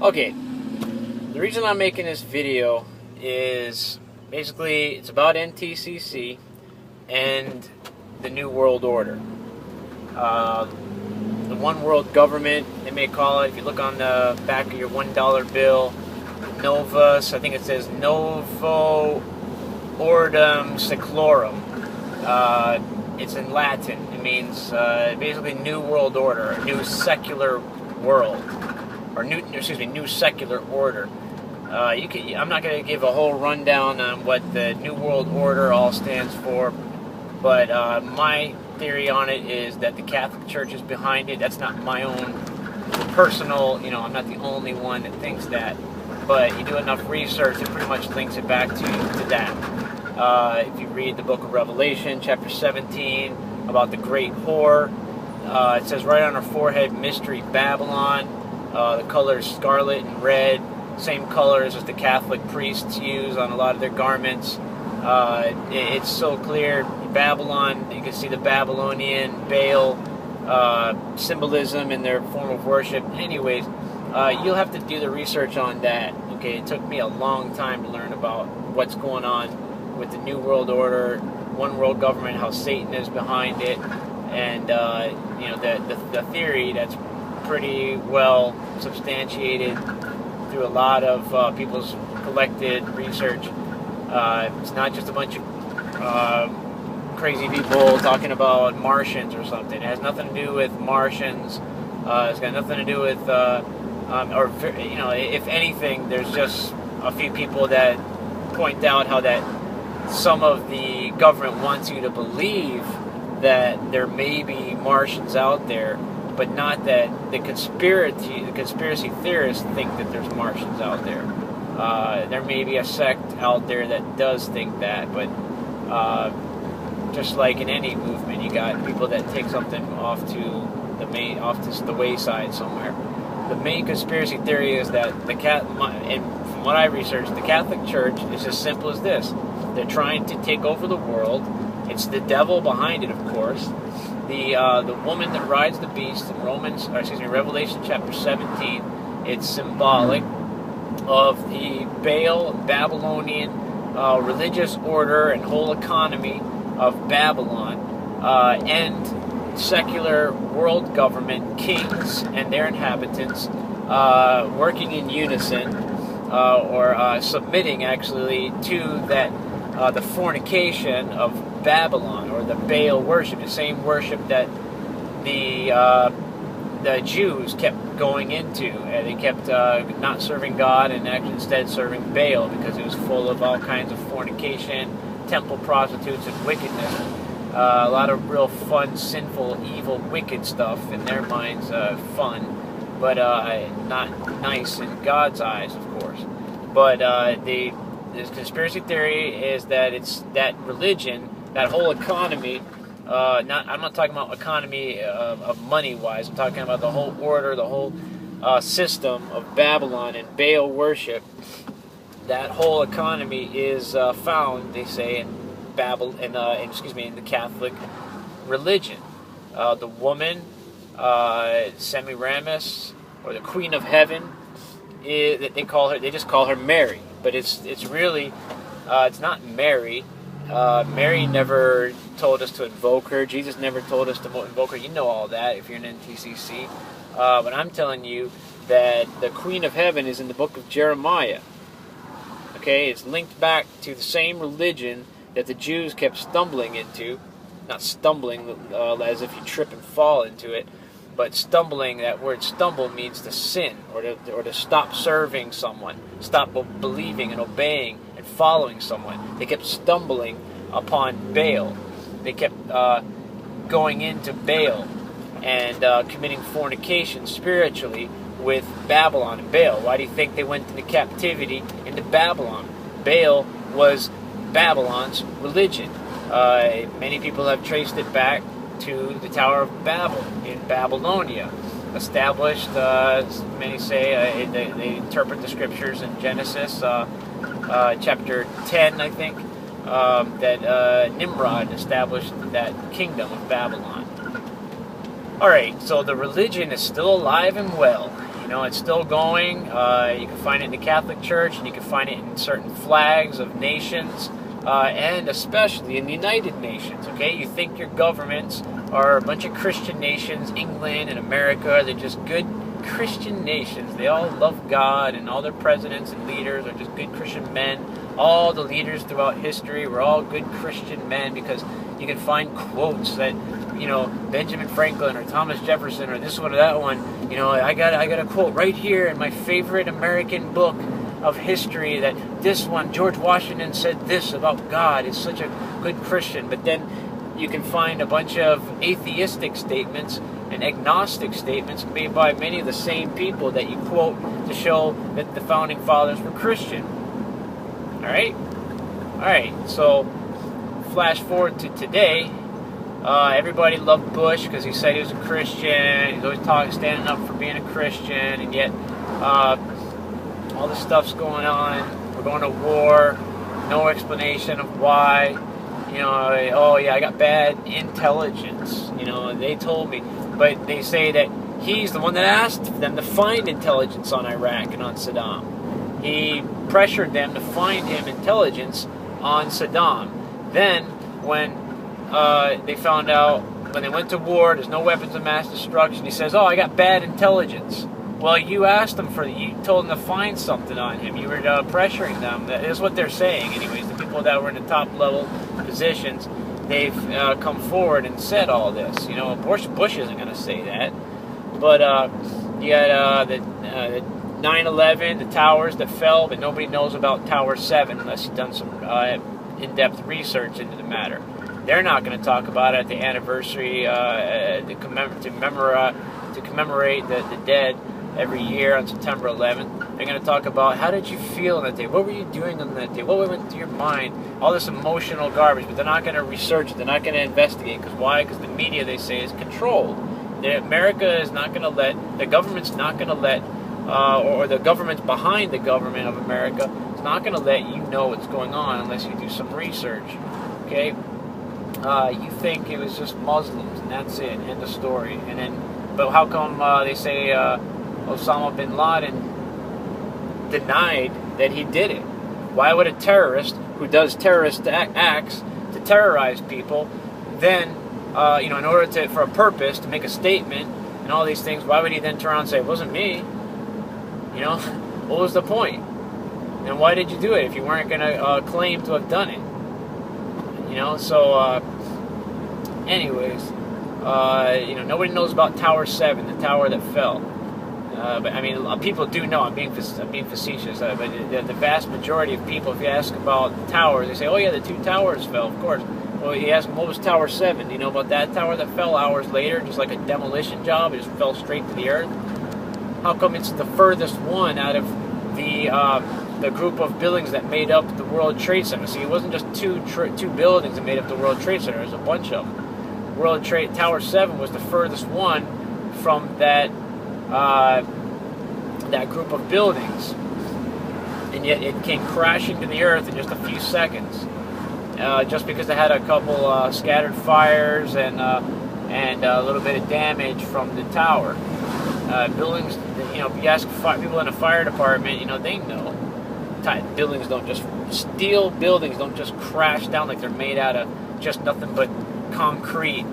Okay, the reason I'm making this video is basically it's about NTCC and the New World Order. The One World Government, they may call it. If you look on the back of your $1 bill, Novus, I think it says Novo Ordem Seclorum. It's in Latin. It means basically New World Order, a new secular world, or new secular order. I'm not going to give a whole rundown on what the New World Order all stands for, but my theory on it is that the Catholic Church is behind it. That's not my own personal, I'm not the only one that thinks that, but you do enough research, it pretty much links it back to that. If you read the book of Revelation, chapter 17, about the great whore, it says right on her forehead, Mystery Babylon. The color is scarlet and red, same colors as the Catholic priests use on a lot of their garments. It's so clear. Babylon, you can see the Babylonian Baal symbolism in their form of worship. Anyways, you'll have to do the research on that. Okay, it took me a long time to learn about what's going on with the New World Order, One World Government, how Satan is behind it, and the theory that's pretty well substantiated through a lot of people's collected research. It's not just a bunch of crazy people talking about Martians or something. It has nothing to do with Martians. It's got nothing to do with, if anything, there's just a few people that point out how that some of the government wants you to believe that there may be Martians out there, but not that the conspiracy theorists think that there's Martians out there. There may be a sect out there that does think that, but just like in any movement, you got people that take something off to the wayside somewhere. The main conspiracy theory is that and from what I researched, the Catholic Church is as simple as this: they're trying to take over the world. It's the devil behind it, of course. The woman that rides the beast in Revelation chapter 17. It's symbolic of the Baal, Babylonian religious order and whole economy of Babylon, and secular world government, kings and their inhabitants working in unison, or submitting actually to that the fornication of Babylon, or the Baal worship, the same worship that the Jews kept going into, and they kept not serving God and actually instead serving Baal, because it was full of all kinds of fornication, temple prostitutes, and wickedness. A lot of real fun, sinful, evil, wicked stuff in their minds. Fun, but not nice in God's eyes, of course. But the conspiracy theory is that it's that religion, that whole economy. I'm not talking about economy of money-wise. I'm talking about the whole order, the whole system of Babylon and Baal worship. That whole economy is found, they say, in in the Catholic religion. The woman, Semiramis, or the Queen of Heaven, they just call her Mary, but it's really it's not Mary. Mary never told us to invoke her. Jesus never told us to invoke her. You know all that if you're an NTCC. But I'm telling you that the Queen of Heaven is in the book of Jeremiah. Okay, it's linked back to the same religion that the Jews kept stumbling into. Not stumbling as if you trip and fall into it, but stumbling. That word stumble means to sin, or to stop serving someone, stop believing and obeying and following someone. They kept stumbling upon Baal. They kept going into Baal and committing fornication spiritually with Babylon and Baal. Why do you think they went into captivity into Babylon? Baal was Babylon's religion. Many people have traced it back to the Tower of Babel in Babylonia, established, many say, they interpret the scriptures in Genesis chapter 10, I think, that Nimrod established that kingdom of Babylon. Alright, so the religion is still alive and well You know, it's still going. You can find it in the Catholic Church, and you can find it in certain flags of nations, and especially in the United Nations. Okay, you think your governments are a bunch of Christian nations, England and America, they're just good Christian nations. They all love God, and all their presidents and leaders are just good Christian men. All the leaders throughout history were all good Christian men, because you can find quotes that, you know, Benjamin Franklin or Thomas Jefferson or this one or that one. You know, I got a quote right here in my favorite American book of history that this one, George Washington said this about God. Is such a good Christian. But then you can find a bunch of atheistic statements and agnostic statements made by many of the same people that you quote to show that the founding fathers were Christian. Alright, so flash forward to today. Everybody loved Bush because he said he was a Christian. He's always standing up for being a Christian, and yet all this stuff's going on. We're going to war. No explanation of why. You know, oh yeah, I got bad intelligence. You know, they told me. But they say that he's the one that asked them to find intelligence on Iraq and on Saddam. He pressured them to find him intelligence on Saddam. Then, when they found out, when they went to war, there's no weapons of mass destruction, he says, oh, I got bad intelligence. Well, you asked them you told them to find something on him. You were pressuring them. That is what they're saying, anyways. The people that were in the top level positions, they've come forward and said all this. You know, Bush isn't going to say that. But you had the 9/11, the towers that fell, but nobody knows about Tower 7 unless you've done some in-depth research into the matter. They're not going to talk about it at the anniversary to commemorate the dead every year on September 11th. They're going to talk about, how did you feel on that day? What were you doing on that day? What went through your mind? All this emotional garbage, but they're not going to research it. They're not going to investigate. Because why? Because the media, they say, is controlled. America is not going to let, the government's not going to let, or the government behind the government of America is not going to let you know what's going on unless you do some research. Okay? You think it was just Muslims, and that's it, end of story. And then, but how come they say Osama bin Laden denied that he did it? Why would a terrorist who does terrorist acts to terrorize people, then, you know, in order to, for a purpose, to make a statement and all these things, why would he then turn around and say, it wasn't me? You know, what was the point? And why did you do it if you weren't going to claim to have done it? You know, so, anyways, you know, nobody knows about Tower 7, the tower that fell. But I mean, people do know. I'm being facetious. But the vast majority of people, if you ask about towers, they say, "Oh yeah, the 2 towers fell." Of course. Well, you ask them, what was Tower 7? Do you know about that tower that fell hours later, just like a demolition job? It just fell straight to the earth. How come it's the furthest one out of the group of buildings that made up the World Trade Center? See, it wasn't just two buildings that made up the World Trade Center. There's a bunch of them. Tower 7 was the furthest one from that group of buildings, and yet it came crashing to the earth in just a few seconds, just because it had a couple scattered fires and a little bit of damage from the tower. Buildings, you know, if you ask people in the fire department, you know, they know. Steel buildings don't just crash down like they're made out of just nothing but concrete